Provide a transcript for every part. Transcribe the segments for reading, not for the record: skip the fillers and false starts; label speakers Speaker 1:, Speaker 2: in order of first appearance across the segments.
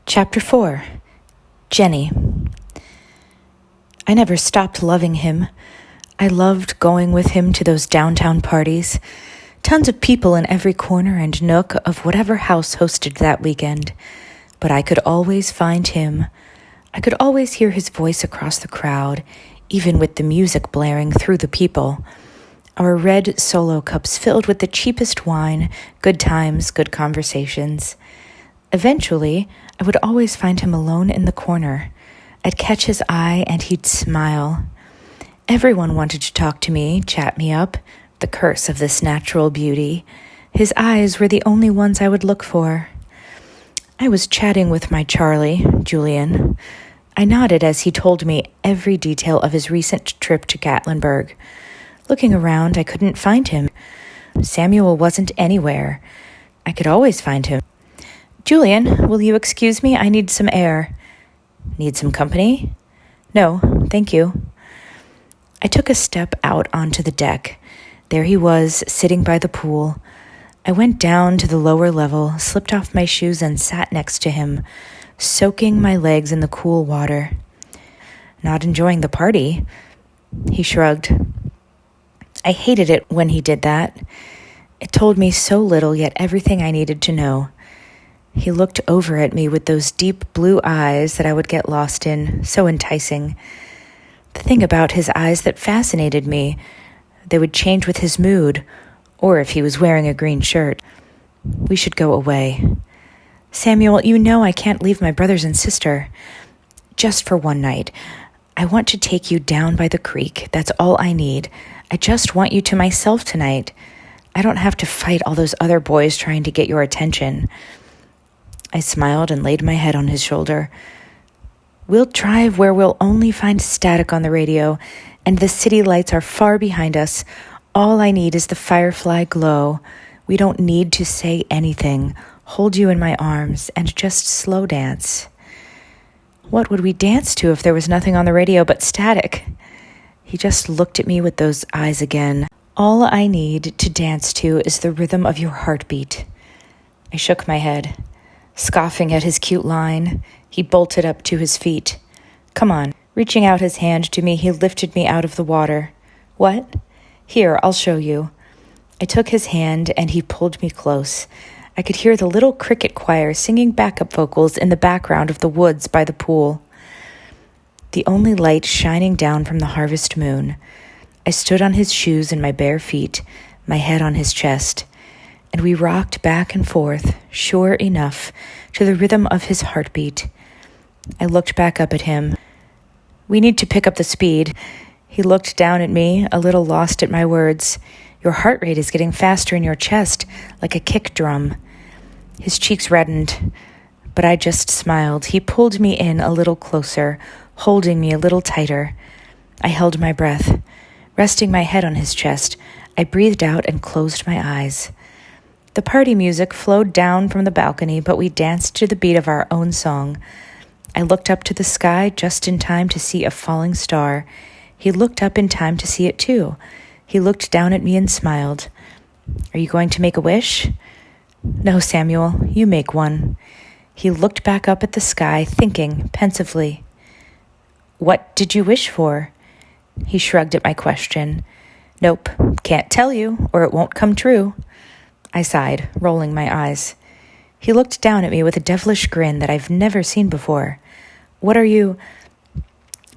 Speaker 1: Chapter 4. Jenny. I never stopped loving him. I loved going with him to those downtown parties. Tons of people in every corner and nook of whatever house hosted that weekend. But I could always find him. I could always hear his voice across the crowd, even with the music blaring through the people. Our red solo cups filled with the cheapest wine, good times, good conversations. Eventually, I would always find him alone in the corner. I'd catch his eye and he'd smile. Everyone wanted to talk to me, chat me up, the curse of this natural beauty. His eyes were the only ones I would look for. I was chatting with my Charlie, Julian. I nodded as he told me every detail of his recent trip to Gatlinburg. Looking around, I couldn't find him. Samuel wasn't anywhere. I could always find him. "Julian, will you excuse me? I need some air." "Need some company?" "No, thank you." I took a step out onto the deck. There he was, sitting by the pool. I went down to the lower level, slipped off my shoes, and sat next to him, soaking my legs in the cool water. "Not enjoying the party?" He shrugged. I hated it when he did that. It told me so little, yet everything I needed to know. He looked over at me with those deep blue eyes that I would get lost in, so enticing. The thing about his eyes that fascinated me, they would change with his mood, or if he was wearing a green shirt. We should go away. "Samuel, you know I can't leave my brothers and sister. Just for one night. I want to take you down by the creek. That's all I need. I just want you to myself tonight. I don't have to fight all those other boys trying to get your attention." I smiled and laid my head on his shoulder. "We'll drive where we'll only find static on the radio, and the city lights are far behind us. All I need is the firefly glow. We don't need to say anything. Hold you in my arms and just slow dance." What would we dance to if there was nothing on the radio but static? He just looked at me with those eyes again. "All I need to dance to is the rhythm of your heartbeat." I shook my head. Scoffing at his cute line, he bolted up to his feet. "Come on." Reaching out his hand to me, he lifted me out of the water. "What?" "Here, I'll show you." I took his hand and he pulled me close. I could hear the little cricket choir singing backup vocals in the background of the woods by the pool. The only light shining down from the harvest moon. I stood on his shoes and my bare feet, my head on his chest, and we rocked back and forth, sure enough, to the rhythm of his heartbeat. I looked back up at him. "We need to pick up the speed." He looked down at me, a little lost at my words. "Your heart rate is getting faster in your chest, like a kick drum." His cheeks reddened, but I just smiled. He pulled me in a little closer, holding me a little tighter. I held my breath. Resting my head on his chest, I breathed out and closed my eyes. The party music flowed down from the balcony, but we danced to the beat of our own song. I looked up to the sky just in time to see a falling star. He looked up in time to see it too. He looked down at me and smiled. "Are you going to make a wish?" "No, Samuel, you make one." He looked back up at the sky, thinking pensively. "What did you wish for?" He shrugged at my question. "Nope, can't tell you, or it won't come true." I sighed, rolling my eyes. He looked down at me with a devilish grin that I've never seen before. "What are you—"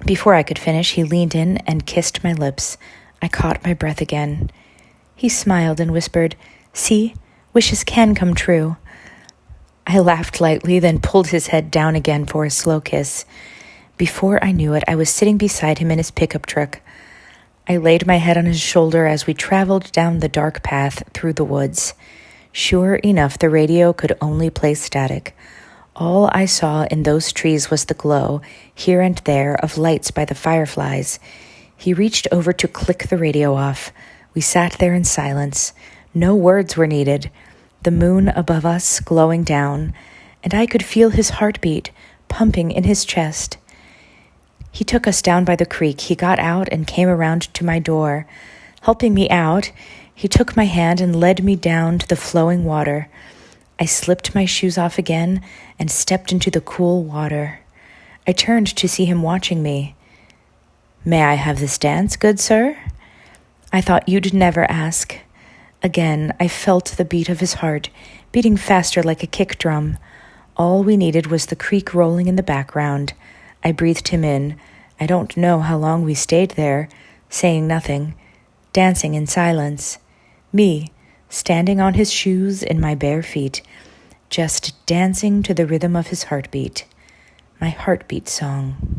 Speaker 1: Before I could finish, he leaned in and kissed my lips. I caught my breath again. He smiled and whispered, "See, wishes can come true." I laughed lightly, then pulled his head down again for a slow kiss. Before I knew it, I was sitting beside him in his pickup truck. I laid my head on his shoulder as we traveled down the dark path through the woods. Sure enough, the radio could only play static. All I saw in those trees was the glow, here and there, of lights by the fireflies. He reached over to click the radio off. We sat there in silence. No words were needed. The moon above us glowing down, and I could feel his heartbeat pumping in his chest. He took us down by the creek. He got out and came around to my door. Helping me out, he took my hand and led me down to the flowing water. I I slipped my shoes off again and stepped into the cool water. I turned to see him watching me. "May I have this dance, good sir?" I thought you'd never ask. Again, I felt the beat of his heart, beating faster like a kick drum. All we needed was the creek rolling in the background. I breathed him in. I don't know how long we stayed there, saying nothing, dancing in silence. Me, standing on his shoes in my bare feet, just dancing to the rhythm of his heartbeat. My heartbeat song.